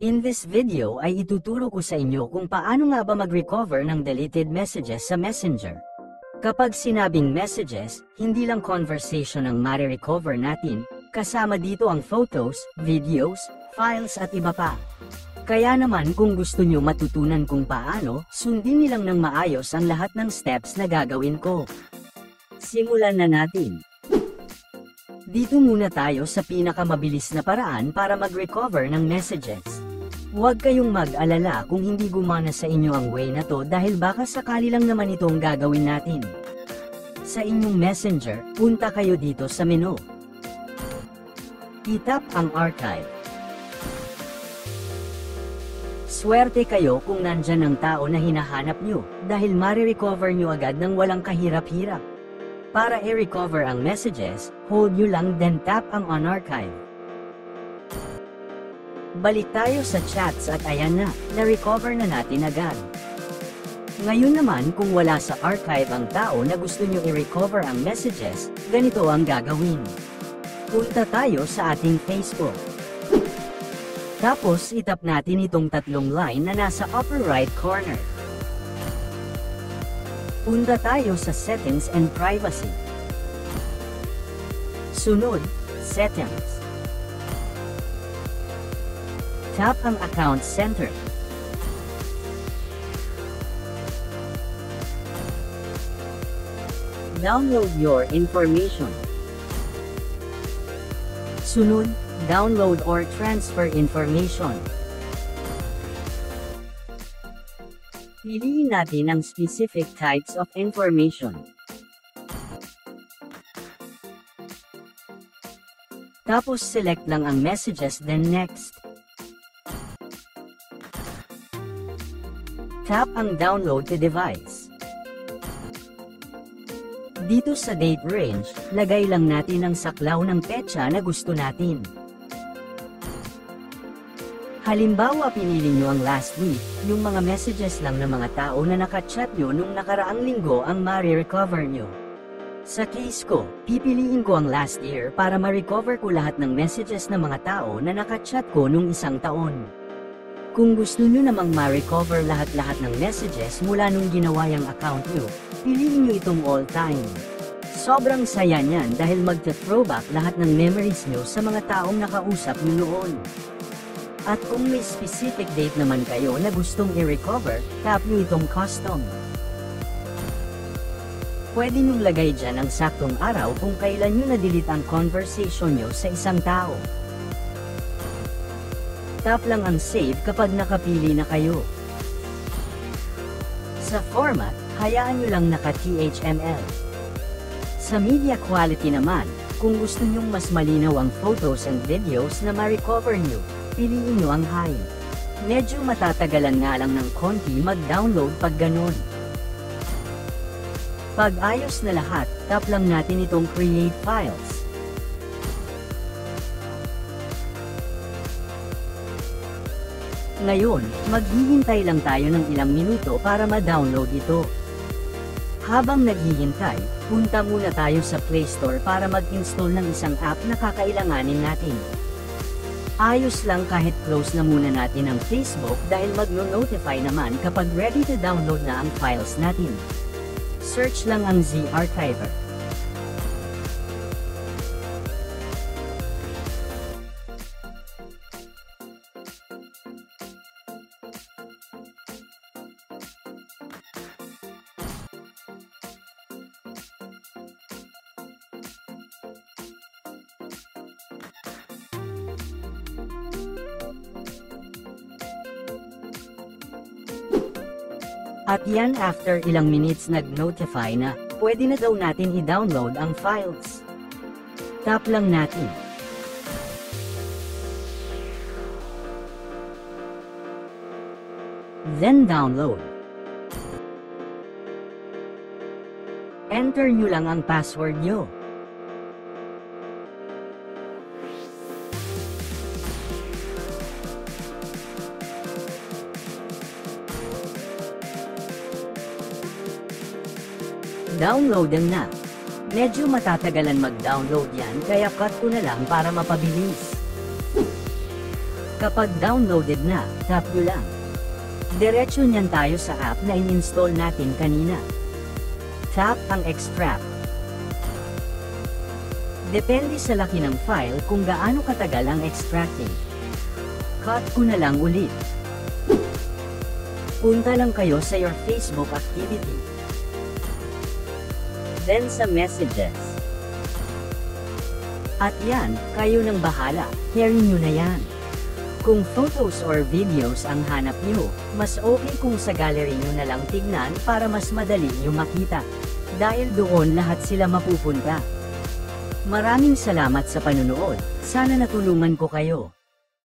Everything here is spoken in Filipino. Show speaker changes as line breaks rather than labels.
In this video ay ituturo ko sa inyo kung paano nga ba mag-recover ng deleted messages sa Messenger. Kapag sinabing messages, hindi lang conversation ang mare-recover natin, kasama dito ang photos, videos, files at iba pa. Kaya naman kung gusto nyo matutunan kung paano, sundin nilang ng maayos ang lahat ng steps na gagawin ko. Simulan na natin. Dito muna tayo sa pinakamabilis na paraan para mag-recover ng messages. Huwag kayong mag-alala kung hindi gumana sa inyo ang way na to dahil baka sakali lang naman itong gagawin natin. Sa inyong Messenger, punta kayo dito sa menu. I-tap ang archive. Swerte kayo kung nandyan ang tao na hinahanap nyo, dahil mare-recover nyo agad ng walang kahirap-hirap. Para i-recover ang messages, hold nyo lang then tap ang on archive. Balik tayo sa chats at ayan na, na-recover na natin agad. Ngayon naman kung wala sa archive ang tao na gusto nyo i-recover ang messages, ganito ang gagawin. Punta tayo sa ating Facebook. Tapos itap natin itong tatlong line na nasa upper right corner. Punta tayo sa Settings and Privacy. Sunod, Settings. Tap ang Account Center. Download your information. Sunod, download or transfer information. Piliin natin ang specific types of information. Tapos select lang ang messages then next. Tap ang download to device. Dito sa date range, lagay lang natin ang saklaw ng petsa na gusto natin. Halimbawa pinili nyo ang last week, yung mga messages lang ng mga tao na nakachat nyo nung nakaraang linggo ang ma-recover nyo. Sa case ko, pipiliin ko ang last year para ma-recover ko lahat ng messages ng mga tao na nakachat ko nung isang taon. Kung gusto nyo namang ma-recover lahat-lahat ng messages mula nung ginawa yung account nyo, piliin nyo itong all time. Sobrang saya niyan dahil magte-throwback lahat ng memories nyo sa mga taong nakausap nyo noon. At kung may specific date naman kayo na gustong i-recover, tap nyo itong custom. Pwede nyong lagay dyan ang saktong araw kung kailan nyo na-delete ang conversation nyo sa isang tao. Tap lang ang save kapag nakapili na kayo. Sa format, hayaan nyo lang naka-HTML. Sa media quality naman, kung gusto nyong mas malinaw ang photos and videos na ma-recover nyo, piliin nyo ang high. Medyo matatagalan nga lang ng konti mag-download pag ganon. Pag ayos na lahat, tap lang natin itong create files. Ngayon, maghihintay lang tayo ng ilang minuto para ma-download ito. Habang naghihintay, punta muna tayo sa Play Store para mag-install ng isang app na kakailanganin natin. Ayos lang kahit close na muna natin ang Facebook dahil magno-notify naman kapag ready to download na ang files natin. Search lang ang Z Archiver. At yan after ilang minutes nag-notify na, pwede na daw natin i-download ang files. Tap lang natin. Then download. Enter nyo lang ang password nyo. Downloadan na. Medyo matatagalan mag-download yan kaya cut ko na lang para mapabilis. Kapag downloaded na, tap nyo lang. Diretso niyan tayo sa app na in-install natin kanina. Tap ang extract. Depende sa laki ng file kung gaano katagal ang extracting. Cut ko na lang ulit. Punta lang kayo sa your Facebook activity. Then sa messages. At yan, kayo nang bahala, carry nyo na yan. Kung photos or videos ang hanap nyo, mas okay kung sa gallery nyo na lang tignan para mas madali nyo makita. Dahil doon lahat sila mapupunta. Maraming salamat sa panunood, sana natulungan ko kayo.